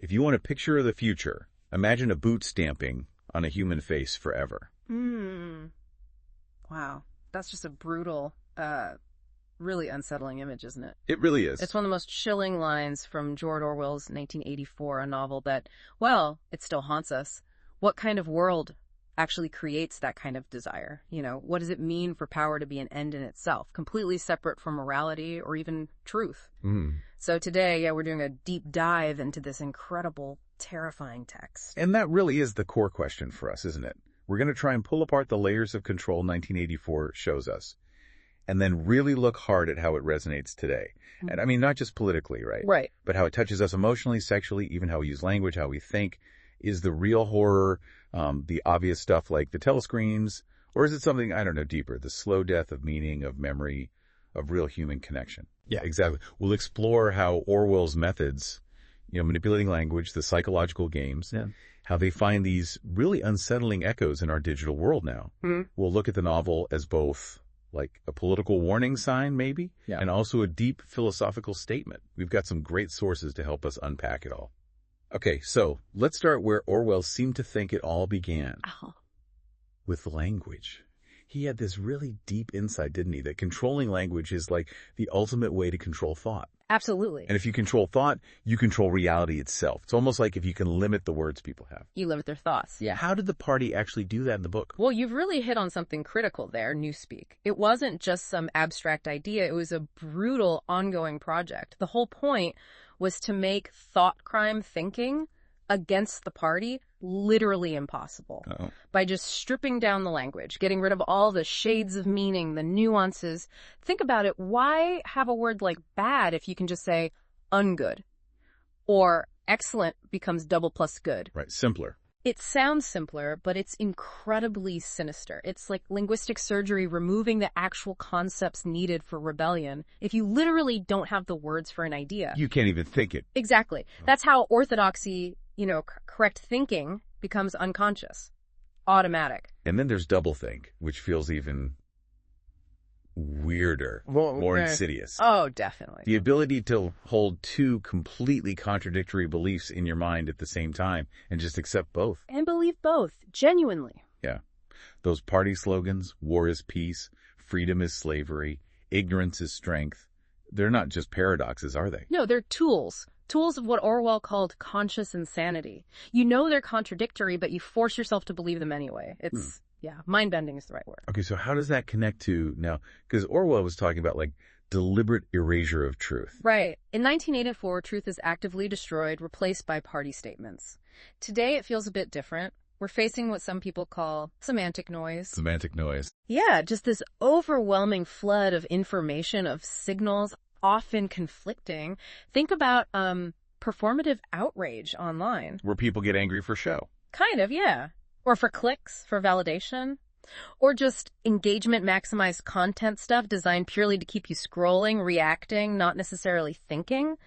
if you want a picture of the future, imagine a boot stamping on a human face forever. Wow. That's just a brutal, really unsettling image, isn't it? It really is. It's one of the most chilling lines from George Orwell's 1984, a novel that, well, it still haunts us. What kind of world actually creates that kind of desire? You know, what does it mean for power to be an end in itself, completely separate from morality or even truth? So today, we're doing a deep dive into this incredible, terrifying text. And that really is the core question for us, isn't it? We're going to try and pull apart the layers of control 1984 shows us, and then really look hard at how it resonates today. And I mean, not just politically, right? Right. But how it touches us emotionally, sexually, even how we use language, how we think. Is the real horror the obvious stuff like the telescreens, or is it something, I don't know, deeper, the slow death of meaning, of memory, of real human connection? Yeah, exactly. We'll explore how Orwell's methods, manipulating language, the psychological games, how they find these really unsettling echoes in our digital world now. We'll look at the novel as both like a political warning sign, maybe, and also a deep philosophical statement. We've got some great sources to help us unpack it all. Okay, so let's start where Orwell seemed to think it all began. With language. He had this really deep insight, didn't he, that controlling language is like the ultimate way to control thought. Absolutely. And if you control thought, you control reality itself. It's almost like if you can limit the words people have. You limit their thoughts, yeah. How did the party actually do that in the book? Well, you've really hit on something critical there, Newspeak. It wasn't just some abstract idea. It was a brutal, ongoing project. The whole point was to make thought crime thinking against the party literally impossible. By just stripping down the language, getting rid of all the shades of meaning, the nuances. Think about it. Why have a word like bad if you can just say ungood? Or excellent becomes double plus good. Right, simpler. It sounds simpler, but it's incredibly sinister. It's like linguistic surgery, removing the actual concepts needed for rebellion. If you literally don't have the words for an idea, you can't even think it. Exactly. That's how orthodoxy, correct thinking becomes unconscious, automatic. And then there's doublethink, which feels even weirder, more insidious. Oh, definitely. The ability to hold two completely contradictory beliefs in your mind at the same time and just accept both. And believe both, genuinely. Yeah. Those party slogans, war is peace, freedom is slavery, ignorance is strength, they're not just paradoxes, are they? No, they're tools. Tools of what Orwell called conscious insanity. You know they're contradictory, but you force yourself to believe them anyway. It's... Yeah, mind-bending is the right word. Okay, so how does that connect to now? Because Orwell was talking about like deliberate erasure of truth. Right. In 1984, truth is actively destroyed, replaced by party statements. Today, it feels a bit different. We're facing what some people call semantic noise. Semantic noise. Yeah, just this overwhelming flood of information, of signals, often conflicting. Think about performative outrage online. Where people get angry for show. Kind of, yeah. Or for clicks, for validation, or just engagement maximized content stuff designed purely to keep you scrolling, reacting, not necessarily thinking.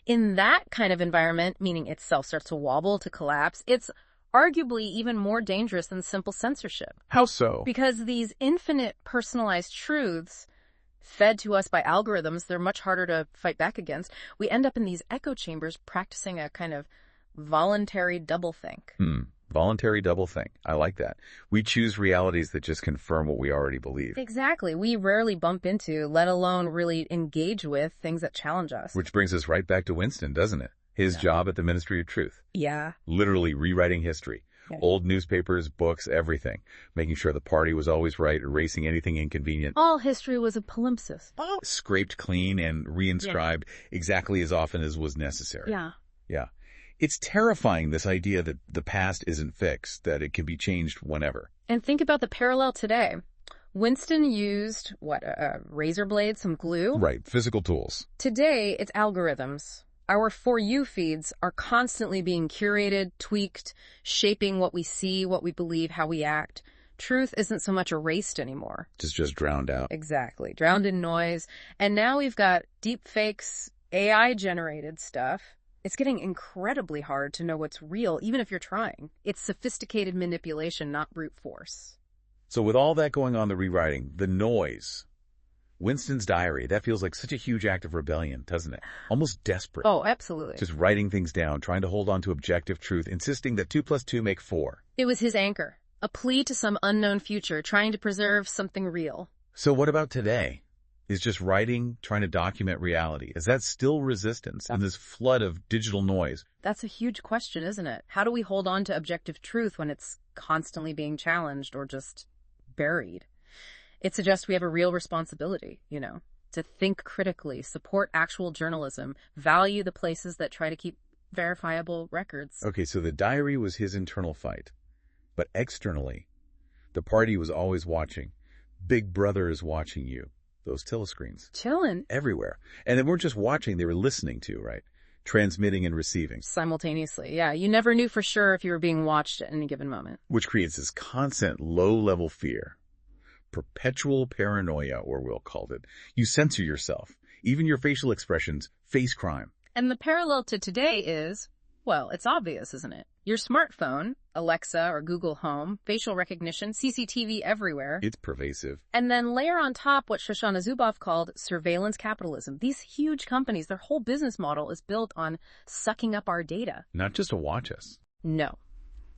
In that kind of environment, meaning itself starts to wobble, to collapse, it's arguably even more dangerous than simple censorship. How so? Because these infinite personalized truths fed to us by algorithms, they're much harder to fight back against. We end up in these echo chambers practicing a kind of voluntary doublethink. Voluntary doublethink. I like that. We choose realities that just confirm what we already believe. Exactly. We rarely bump into, let alone really engage with, things that challenge us. Which brings us right back to Winston, doesn't it? His job at the Ministry of Truth. Yeah. Literally rewriting history. Yeah. Old newspapers, books, everything. Making sure the party was always right, erasing anything inconvenient. All history was a palimpsest. Scraped clean and reinscribed exactly as often as was necessary. Yeah. It's terrifying, this idea that the past isn't fixed, that it can be changed whenever. And think about the parallel today. Winston used, razor blades, some glue? Right, physical tools. Today, it's algorithms. Our For You feeds are constantly being curated, tweaked, shaping what we see, what we believe, how we act. Truth isn't so much erased anymore. It's just drowned out. Exactly, drowned in noise. And now we've got deep fakes, AI-generated stuff. It's getting incredibly hard to know what's real, even if you're trying. It's sophisticated manipulation, not brute force. So with all that going on, the rewriting, the noise, Winston's diary, that feels like such a huge act of rebellion, doesn't it? Almost desperate. Oh, absolutely. Just writing things down, trying to hold on to objective truth, insisting that 2 plus 2 make 4. It was his anchor, a plea to some unknown future, trying to preserve something real. So what about today? Is just writing, trying to document reality? Is that still resistance in this flood of digital noise? That's a huge question, isn't it? How do we hold on to objective truth when it's constantly being challenged or just buried? It suggests we have a real responsibility, to think critically, support actual journalism, value the places that try to keep verifiable records. Okay, so the diary was his internal fight. But externally, the party was always watching. Big Brother is watching you. Those telescreens. Chillin'. Everywhere. And they weren't just watching, they were listening to, right? Transmitting and receiving. Simultaneously, yeah. You never knew for sure if you were being watched at any given moment. Which creates this constant low-level fear. Perpetual paranoia, Orwell called it. You censor yourself. Even your facial expressions face crime. And the parallel to today is, well, it's obvious, isn't it? Your smartphone, Alexa or Google Home, facial recognition, CCTV everywhere. It's pervasive. And then layer on top what Shoshana Zuboff called surveillance capitalism. These huge companies, their whole business model is built on sucking up our data. Not just to watch us. No.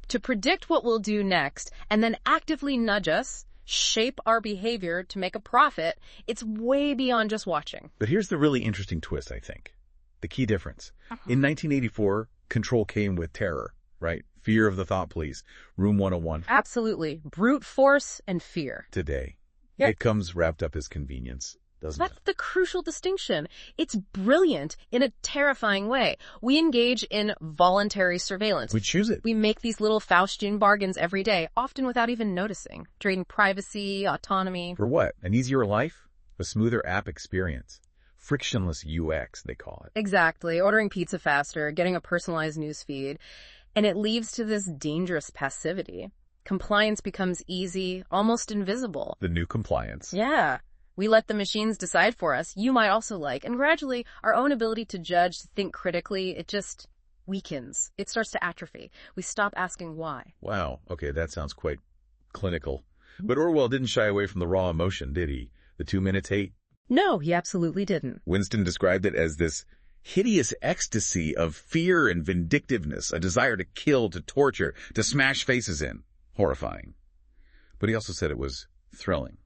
To predict what we'll do next and then actively nudge us, shape our behavior to make a profit, it's way beyond just watching. But here's the really interesting twist, I think. The key difference. In 1984, control came with terror, right? Fear of the thought police. Room 101. Absolutely. Brute force and fear. Today, Yep. it comes wrapped up as convenience, doesn't That's it? the crucial distinction. It's brilliant in a terrifying way. We engage in voluntary surveillance. We choose it. We make these little Faustian bargains every day, often without even noticing, trading privacy, autonomy. For what? An easier life? A smoother app experience? Frictionless UX, they call it. Exactly. Ordering pizza faster, getting a personalized news feed. And it leads to this dangerous passivity. Compliance becomes easy, almost invisible. The new compliance. Yeah. We let the machines decide for us. You might also like. And gradually, our own ability to judge, to think critically, it just weakens. It starts to atrophy. We stop asking why. Wow. Okay, that sounds quite clinical. But Orwell didn't shy away from the raw emotion, did he? The 2 minutes hate? No, he absolutely didn't. Winston described it as this hideous ecstasy of fear and vindictiveness, a desire to kill, to torture, to smash faces in. Horrifying. But he also said it was thrilling.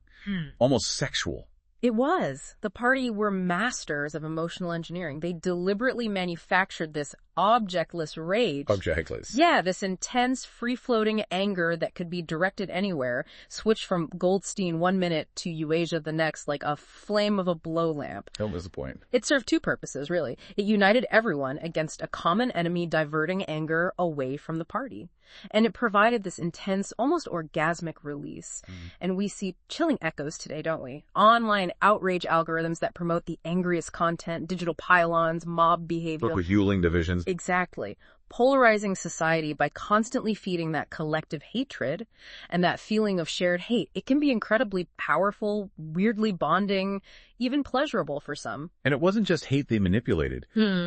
Almost sexual. It was. The party were masters of emotional engineering. They deliberately manufactured this objectless rage. Objectless. Yeah, this intense, free-floating anger that could be directed anywhere, switched from Goldstein 1 minute to Eurasia the next like a flame of a blow lamp. That was the point. It served 2 purposes, really. It united everyone against a common enemy, diverting anger away from the party. And it provided this intense, almost orgasmic release. And we see chilling echoes today, don't we? Online outrage algorithms that promote the angriest content, digital pylons, mob behavior. Look, with Yuling divisions. Exactly. Polarizing society by constantly feeding that collective hatred and that feeling of shared hate. It can be incredibly powerful, weirdly bonding, even pleasurable for some. And it wasn't just hate they manipulated.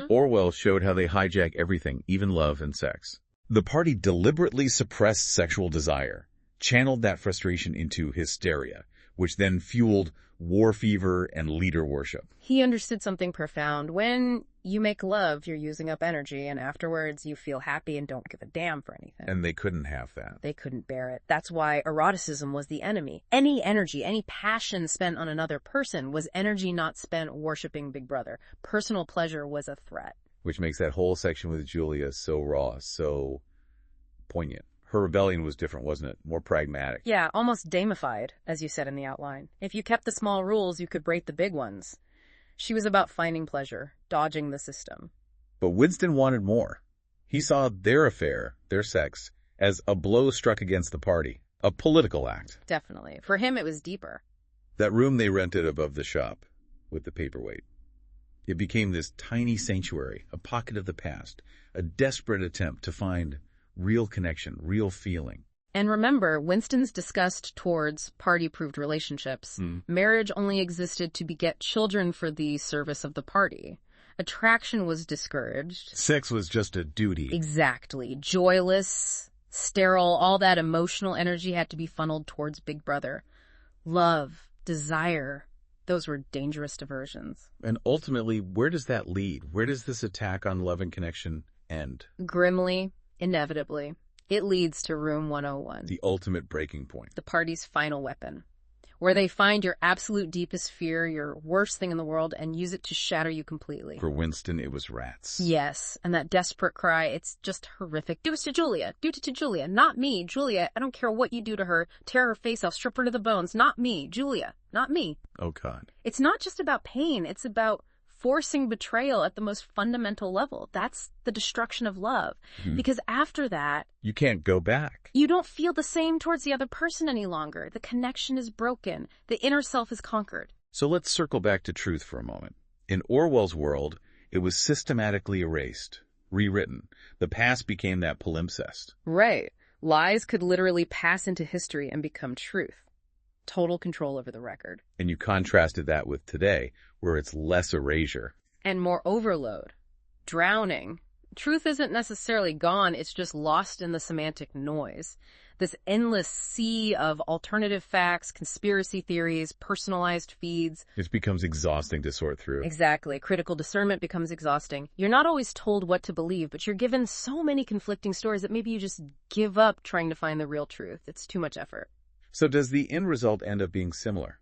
Orwell showed how they hijack everything, even love and sex. The party deliberately suppressed sexual desire, channeled that frustration into hysteria, which then fueled war fever and leader worship. He understood something profound. When you make love, you're using up energy, and afterwards you feel happy and don't give a damn for anything. And they couldn't have that. They couldn't bear it. That's why eroticism was the enemy. Any energy, any passion spent on another person was energy not spent worshiping Big Brother. Personal pleasure was a threat. Which makes that whole section with Julia so raw, so poignant. Her rebellion was different, wasn't it? More pragmatic. Yeah, almost damified, as you said in the outline. If you kept the small rules, you could break the big ones. She was about finding pleasure, dodging the system. But Winston wanted more. He saw their affair, their sex, as a blow struck against the party, a political act. Definitely. For him, it was deeper. That room they rented above the shop, with the paperweight. It became this tiny sanctuary, a pocket of the past, a desperate attempt to find real connection, real feeling. And remember, Winston's disgust towards party-proved relationships. Marriage only existed to beget children for the service of the party. Attraction was discouraged. Sex was just a duty. Exactly. Joyless, sterile, all that emotional energy had to be funneled towards Big Brother. Love, desire, Those were dangerous diversions. And ultimately, where does that lead? Where does this attack on love and connection end? Grimly, inevitably, it leads to Room 101. The ultimate breaking point. The party's final weapon, where they find your absolute deepest fear, your worst thing in the world, and use it to shatter you completely. For Winston, it was rats. Yes, and that desperate cry, it's just horrific. Do it to Julia. Do it to Julia. Not me. Julia, I don't care what you do to her. Tear her face off. Strip her to the bones. Not me. Julia. Not me. Oh, God. It's not just about pain. It's about forcing betrayal at the most fundamental level. That's the destruction of love. Because after that, you can't go back. You don't feel the same towards the other person any longer. The connection is broken. The inner self is conquered. So let's circle back to truth for a moment. In Orwell's world, it was systematically erased, rewritten. The past became that palimpsest. Right. Lies could literally pass into history and become truth. Total control over the record. And you contrasted that with today, where it's less erasure. And more overload. Drowning. Truth isn't necessarily gone, it's just lost in the semantic noise. This endless sea of alternative facts, conspiracy theories, personalized feeds. It becomes exhausting to sort through. Exactly. Critical discernment becomes exhausting. You're not always told what to believe, but you're given so many conflicting stories that maybe you just give up trying to find the real truth. It's too much effort. So does the end result end up being similar?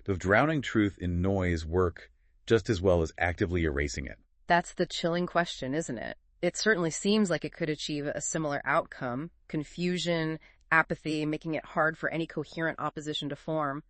Does drowning truth in noise work just as well as actively erasing it? That's the chilling question, isn't it? It certainly seems like it could achieve a similar outcome. Confusion, apathy, making it hard for any coherent opposition to form.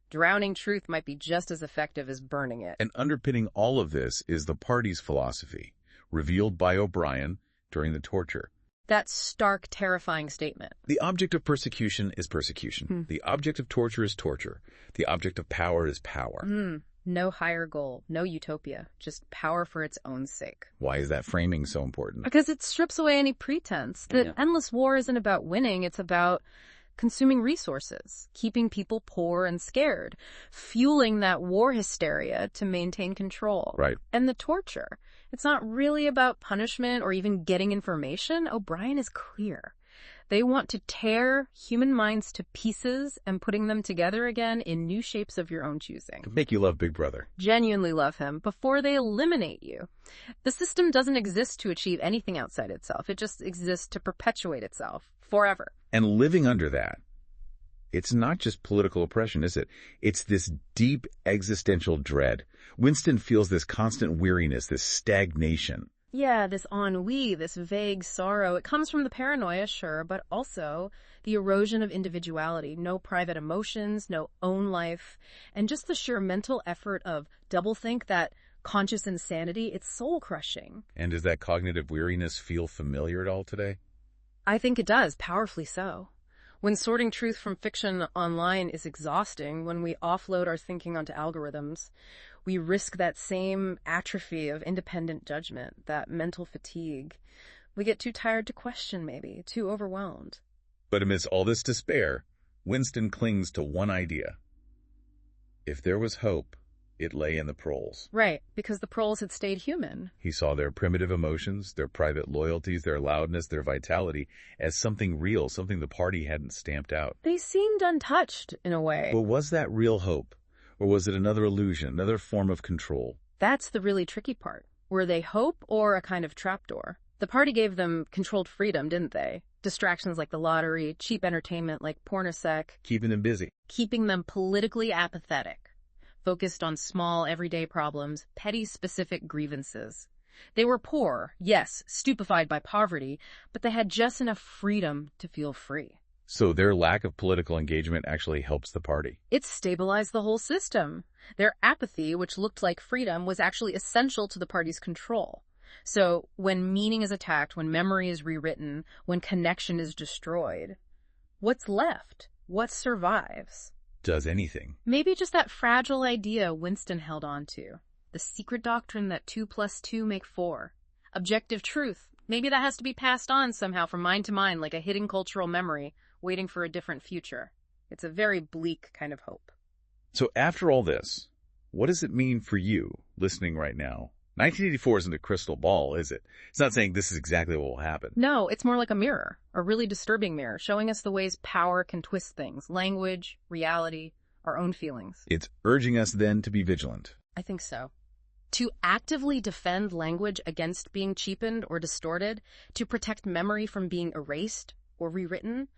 Drowning truth might be just as effective as burning it. And underpinning all of this is the party's philosophy, revealed by O'Brien during the torture. That stark, terrifying statement. The object of persecution is persecution. The object of torture is torture. The object of power is power. No higher goal, no utopia, just power for its own sake. Why is that framing so important? Because it strips away any pretense. That endless war isn't about winning, it's about consuming resources, keeping people poor and scared, fueling that war hysteria to maintain control. Right. And the torture. It's not really about punishment or even getting information. O'Brien is clear. They want to tear human minds to pieces and putting them together again in new shapes of your own choosing. To make you love Big Brother. Genuinely love him before they eliminate you. The system doesn't exist to achieve anything outside itself. It just exists to perpetuate itself forever. And living under that, it's not just political oppression, is it? It's this deep existential dread. Winston feels this constant weariness, this stagnation. Yeah, this ennui, this vague sorrow. It comes from the paranoia, sure, but also the erosion of individuality. No private emotions, no own life, and just the sheer mental effort of doublethink, that conscious insanity. It's soul-crushing. And does that cognitive weariness feel familiar at all today? I think it does, powerfully so. When sorting truth from fiction online is exhausting, when we offload our thinking onto algorithms, we risk that same atrophy of independent judgment, that mental fatigue. We get too tired to question, maybe, too overwhelmed. But amidst all this despair, Winston clings to one idea. If there was hope, it lay in the proles. Right, because the proles had stayed human. He saw their primitive emotions, their private loyalties, their loudness, their vitality, as something real, something the party hadn't stamped out. They seemed untouched, in a way. But was that real hope? Or was it another illusion, another form of control? That's the really tricky part. Were they hope or a kind of trapdoor? The party gave them controlled freedom, didn't they? Distractions like the lottery, cheap entertainment like pornosec. Keeping them busy. Keeping them politically apathetic. Focused on small, everyday problems, petty, specific grievances. They were poor, yes, stupefied by poverty, but they had just enough freedom to feel free. So their lack of political engagement actually helps the party. It stabilized the whole system. Their apathy, which looked like freedom, was actually essential to the party's control. So when meaning is attacked, when memory is rewritten, when connection is destroyed, what's left? What survives? Does anything. Maybe just that fragile idea Winston held on to. The secret doctrine that 2 + 2 make 4. Objective truth. Maybe that has to be passed on somehow from mind to mind, like a hidden cultural memory, waiting for a different future. It's a very bleak kind of hope. So after all this, what does it mean for you, listening right now? 1984 isn't a crystal ball, is it? It's not saying this is exactly what will happen. No, it's more like a mirror, a really disturbing mirror, showing us the ways power can twist things. Language, reality, our own feelings. It's urging us then to be vigilant. I think so. To actively defend language against being cheapened or distorted, to protect memory from being erased or rewritten,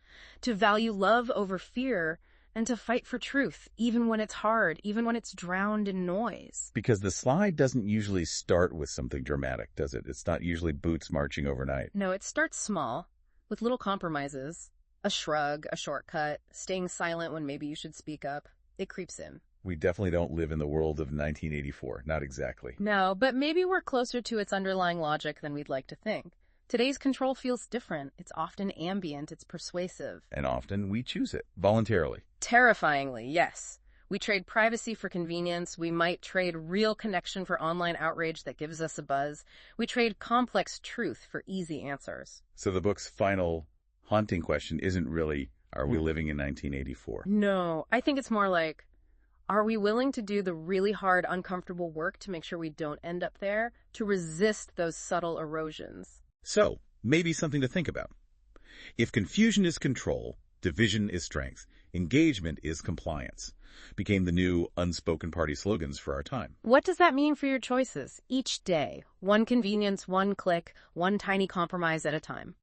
to value love over fear, and to fight for truth, even when it's hard, even when it's drowned in noise. Because the slide doesn't usually start with something dramatic, does it? It's not usually boots marching overnight. No, it starts small, with little compromises. A shrug, a shortcut, staying silent when maybe you should speak up. It creeps in. We definitely don't live in the world of 1984. Not exactly. No, but maybe we're closer to its underlying logic than we'd like to think. Today's control feels different. It's often ambient. It's persuasive. And often we choose it, voluntarily. Terrifyingly, yes. We trade privacy for convenience. We might trade real connection for online outrage that gives us a buzz. We trade complex truth for easy answers. So the book's final haunting question isn't really, are we living in 1984? No, I think it's more like, are we willing to do the really hard, uncomfortable work to make sure we don't end up there, to resist those subtle erosions? So, maybe something to think about. If confusion is control, division is strength, engagement is compliance, became the new unspoken party slogans for our time. What does that mean for your choices? Each day, one convenience, one click, one tiny compromise at a time.